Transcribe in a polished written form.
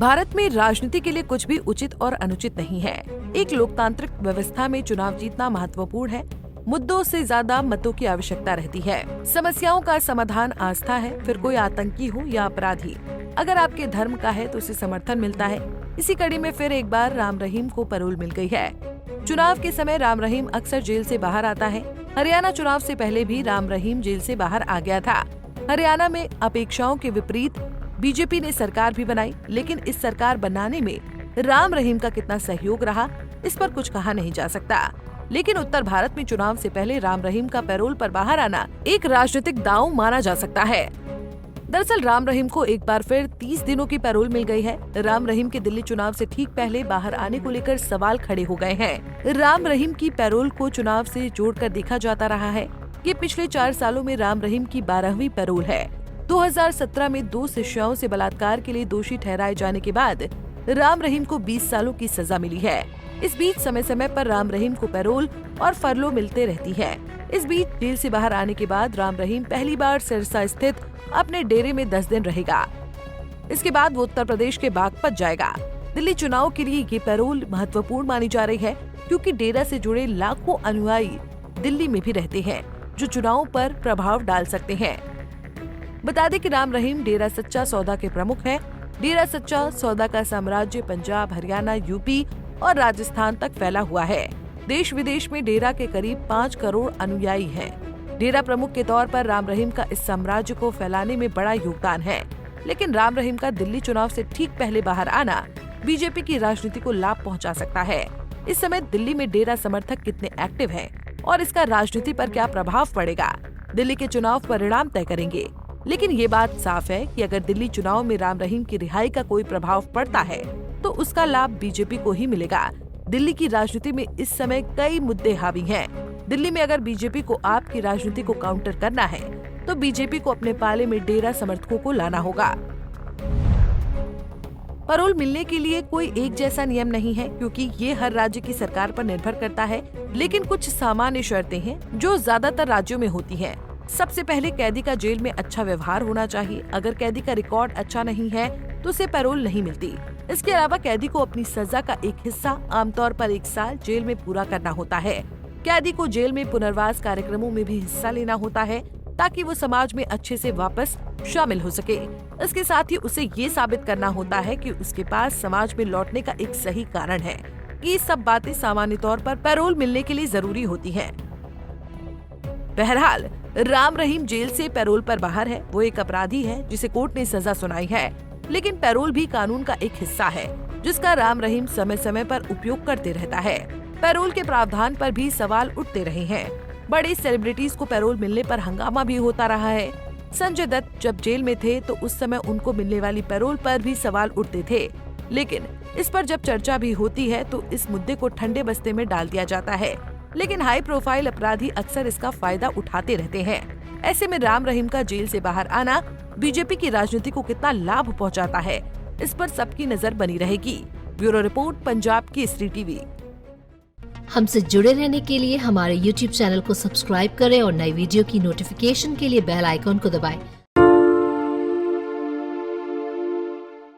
भारत में राजनीति के लिए कुछ भी उचित और अनुचित नहीं है। एक लोकतांत्रिक व्यवस्था में चुनाव जीतना महत्वपूर्ण है। मुद्दों से ज्यादा मतों की आवश्यकता रहती है। समस्याओं का समाधान आस्था है, फिर कोई आतंकी हो या अपराधी। अगर आपके धर्म का है तो उसे समर्थन मिलता है। इसी कड़ी में फिर एक बार राम रहीम को पैरोल मिल गई है। चुनाव के समय राम रहीम अक्सर जेल से बाहर आता है। हरियाणा चुनाव से पहले भी राम रहीम जेल से बाहर आ गया था। हरियाणा में अपेक्षाओं के विपरीत बीजेपी ने सरकार भी बनाई, लेकिन इस सरकार बनाने में राम रहीम का कितना सहयोग रहा, इस पर कुछ कहा नहीं जा सकता। लेकिन उत्तर भारत में चुनाव से पहले राम रहीम का पैरोल पर बाहर आना एक राजनीतिक दांव माना जा सकता है। दरअसल राम रहीम को एक बार फिर 30 दिनों की पैरोल मिल गई है। राम रहीम के दिल्ली चुनाव से ठीक पहले बाहर आने को लेकर सवाल खड़े हो गए हैं। राम रहीम की पैरोल को चुनाव से जोड़कर देखा जाता रहा है। ये पिछले 4 सालों में राम रहीम की 12वीं पैरोल है। 2017 में 2 शिष्याओं से बलात्कार के लिए दोषी ठहराए जाने के बाद राम रहीम को 20 सालों की सजा मिली है। इस बीच समय समय पर राम रहीम को पैरोल और फरलो मिलते रहती है। इस बीच जेल से बाहर आने के बाद राम रहीम पहली बार सिरसा स्थित अपने डेरे में 10 दिन रहेगा। इसके बाद वो उत्तर प्रदेश के बागपत जाएगा। दिल्ली चुनाव के लिए ये पैरोल महत्वपूर्ण मानी जा रही है, क्योंकि डेरा से जुड़े लाखों अनुयायी दिल्ली में भी रहते हैं, जो चुनाव पर प्रभाव डाल सकते हैं। बता दें कि राम रहीम डेरा सच्चा सौदा के प्रमुख हैं। डेरा सच्चा सौदा का साम्राज्य पंजाब, हरियाणा, यूपी और राजस्थान तक फैला हुआ है। देश विदेश में डेरा के करीब 5 करोड़ अनुयायी हैं। डेरा प्रमुख के तौर पर राम रहीम का इस साम्राज्य को फैलाने में बड़ा योगदान है। लेकिन राम रहीम का दिल्ली चुनाव से ठीक पहले बाहर आना बीजेपी की राजनीति को लाभ पहुंचा सकता है। इस समय दिल्ली में डेरा समर्थक कितने एक्टिव हैं और इसका राजनीति पर क्या प्रभाव पड़ेगा, दिल्ली के चुनाव परिणाम तय करेंगे। लेकिन ये बात साफ है कि अगर दिल्ली चुनाव में राम रहीम की रिहाई का कोई प्रभाव पड़ता है तो उसका लाभ बीजेपी को ही मिलेगा। दिल्ली की राजनीति में इस समय कई मुद्दे हावी हैं। दिल्ली में अगर बीजेपी को आप की राजनीति को काउंटर करना है तो बीजेपी को अपने पाले में डेरा समर्थकों को लाना होगा। पैरोल मिलने के लिए कोई एक जैसा नियम नहीं है, क्योंकि ये हर राज्य की सरकार पर निर्भर करता है। लेकिन कुछ सामान्य शर्तें हैं जो ज्यादातर राज्यों में होती हैं। सबसे पहले कैदी का जेल में अच्छा व्यवहार होना चाहिए। अगर कैदी का रिकॉर्ड अच्छा नहीं है तो उसे पैरोल नहीं मिलती। इसके अलावा कैदी को अपनी सजा का एक हिस्सा, आमतौर पर 1 साल, जेल में पूरा करना होता है। कैदी को जेल में पुनर्वास कार्यक्रमों में भी हिस्सा लेना होता है, ताकि वो समाज में अच्छे से वापस शामिल हो सके। इसके साथ ही उसे ये साबित करना होता है कि उसके पास समाज में लौटने का एक सही कारण है। ये सब बातें सामान्य तौर पर पैरोल मिलने के लिए जरूरी होती हैं। बहरहाल राम रहीम जेल से पैरोल पर बाहर है। वो एक अपराधी है जिसे कोर्ट ने सजा सुनाई है, लेकिन पैरोल भी कानून का एक हिस्सा है, जिसका राम रहीम समय समय पर उपयोग करते रहता है। पैरोल के प्रावधान पर भी सवाल उठते रहे हैं। बड़े सेलिब्रिटीज को पैरोल मिलने पर हंगामा भी होता रहा है। संजय दत्त जब जेल में थे तो उस समय उनको मिलने वाली पैरोल पर भी सवाल उठते थे, लेकिन इस पर जब चर्चा भी होती है तो इस मुद्दे को ठंडे बस्ते में डाल दिया जाता है। लेकिन हाई प्रोफाइल अपराधी अक्सर इसका फायदा उठाते रहते हैं। ऐसे में राम रहीम का जेल से बाहर आना बीजेपी की राजनीति को कितना लाभ पहुंचाता है, इस पर सबकी नजर बनी रहेगी। Bureau report, Punjab Kesari TV. हमसे जुड़े रहने के लिए हमारे YouTube चैनल को सब्सक्राइब करें और नई वीडियो की नोटिफिकेशन के लिए बेल आइकॉन को दबाएं।